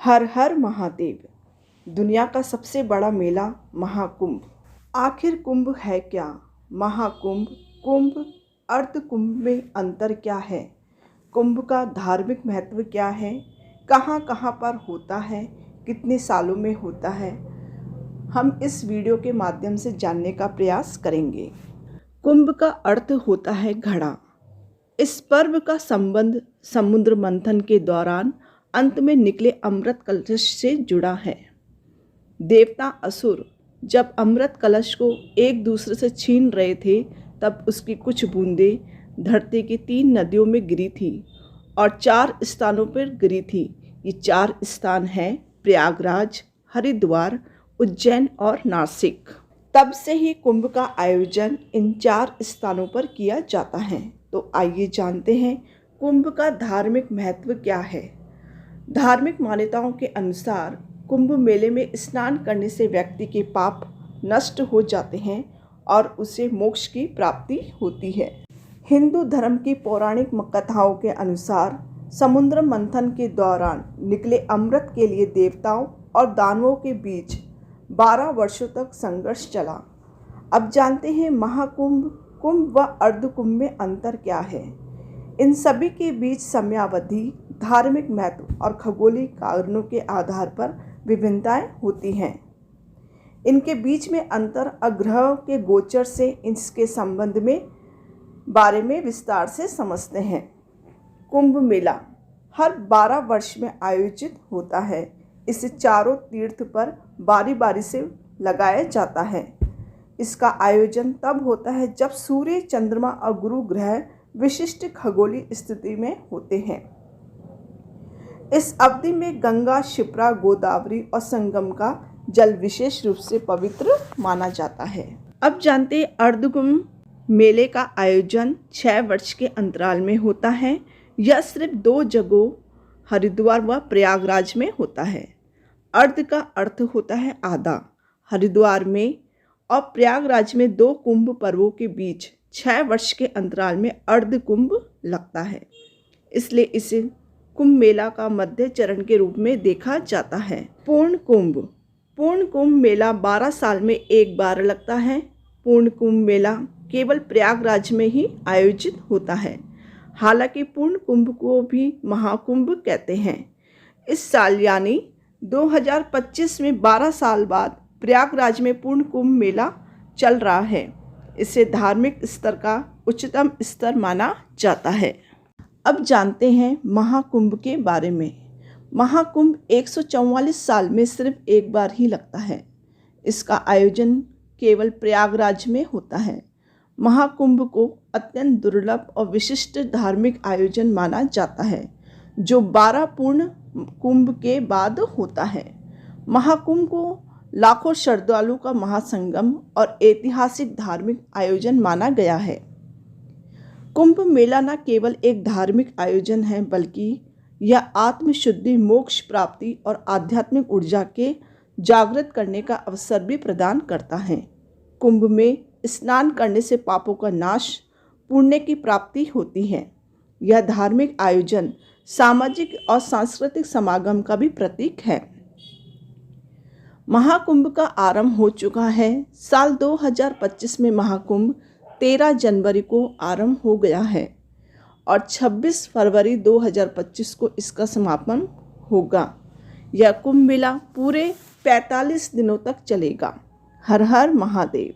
हर हर महादेव। दुनिया का सबसे बड़ा मेला महाकुंभ। आखिर कुंभ है क्या? महाकुंभ, कुंभ, अर्ध कुंभ में अंतर क्या है? कुंभ का धार्मिक महत्व क्या है? कहाँ कहाँ पर होता है? कितने सालों में होता है? हम इस वीडियो के माध्यम से जानने का प्रयास करेंगे। कुंभ का अर्थ होता है घड़ा। इस पर्व का संबंध समुद्र मंथन के दौरान अंत में निकले अमृत कलश से जुड़ा है। देवता असुर जब अमृत कलश को एक दूसरे से छीन रहे थे, तब उसकी कुछ बूंदें धरती की 3 नदियों में गिरी थी और 4 स्थानों पर गिरी थी। ये 4 स्थान हैं प्रयागराज, हरिद्वार, उज्जैन और नासिक। तब से ही कुंभ का आयोजन इन 4 स्थानों पर किया जाता है। तो आइए जानते हैं कुंभ का धार्मिक महत्व क्या है। धार्मिक मान्यताओं के अनुसार कुंभ मेले में स्नान करने से व्यक्ति के पाप नष्ट हो जाते हैं और उसे मोक्ष की प्राप्ति होती है। हिंदू धर्म की पौराणिक कथाओं के अनुसार समुद्र मंथन के दौरान निकले अमृत के लिए देवताओं और दानवों के बीच 12 वर्षों तक संघर्ष चला। अब जानते हैं महाकुंभ, कुंभ व अर्धकुंभ में अंतर क्या है। इन सभी के बीच समयावधि, धार्मिक महत्व और खगोलीय कारणों के आधार पर विभिन्नताएं होती हैं। इनके बीच में अंतर ग्रहों के गोचर से इसके संबंध में बारे में विस्तार से समझते हैं। कुंभ मेला हर 12 वर्ष में आयोजित होता है। इसे चारों तीर्थ पर बारी बारी से लगाया जाता है। इसका आयोजन तब होता है जब सूर्य, चंद्रमा और गुरु ग्रह विशिष्ट खगोलीय स्थिति में होते हैं। इस अवधि में गंगा, शिप्रा, गोदावरी और संगम का जल विशेष रूप से पवित्र माना जाता है। अब जानते हैं अर्धकुंभ मेले का आयोजन 6 वर्ष के अंतराल में होता है। यह सिर्फ 2 जगहों हरिद्वार व प्रयागराज में होता है। अर्ध का अर्थ होता है आधा। हरिद्वार में और प्रयागराज में 2 कुंभ पर्वों के बीच 6 वर्ष के अंतराल में अर्ध कुंभ लगता है, इसलिए इसे कुंभ मेला का मध्य चरण के रूप में देखा जाता है। पूर्ण कुंभ मेला 12 साल में एक बार लगता है। पूर्ण कुंभ मेला केवल प्रयागराज में ही आयोजित होता है। हालांकि पूर्ण कुंभ को भी महाकुंभ कहते हैं। इस साल यानी 2025 में 12 साल बाद प्रयागराज में पूर्ण कुंभ मेला चल रहा है। इसे धार्मिक स्तर का उच्चतम स्तर माना जाता है। अब जानते हैं महाकुंभ के बारे में। महाकुंभ 144 साल में सिर्फ एक बार ही लगता है। इसका आयोजन केवल प्रयागराज में होता है। महाकुंभ को अत्यंत दुर्लभ और विशिष्ट धार्मिक आयोजन माना जाता है, जो 12 पूर्ण कुंभ के बाद होता है। महाकुंभ को लाखों श्रद्धालुओं का महासंगम और ऐतिहासिक धार्मिक आयोजन माना गया है। कुंभ मेला न केवल एक धार्मिक आयोजन है, बल्कि यह आत्मशुद्धि, मोक्ष प्राप्ति और आध्यात्मिक ऊर्जा के जागृत करने का अवसर भी प्रदान करता है। कुंभ में स्नान करने से पापों का नाश, पुण्य की प्राप्ति होती है। यह धार्मिक आयोजन सामाजिक और सांस्कृतिक समागम का भी प्रतीक है। महाकुंभ का आरंभ हो चुका है। साल 2025 में महाकुंभ 13 जनवरी को आरंभ हो गया है और 26 फरवरी 2025 को इसका समापन होगा। यह कुंभ मेला पूरे 45 दिनों तक चलेगा। हर हर महादेव।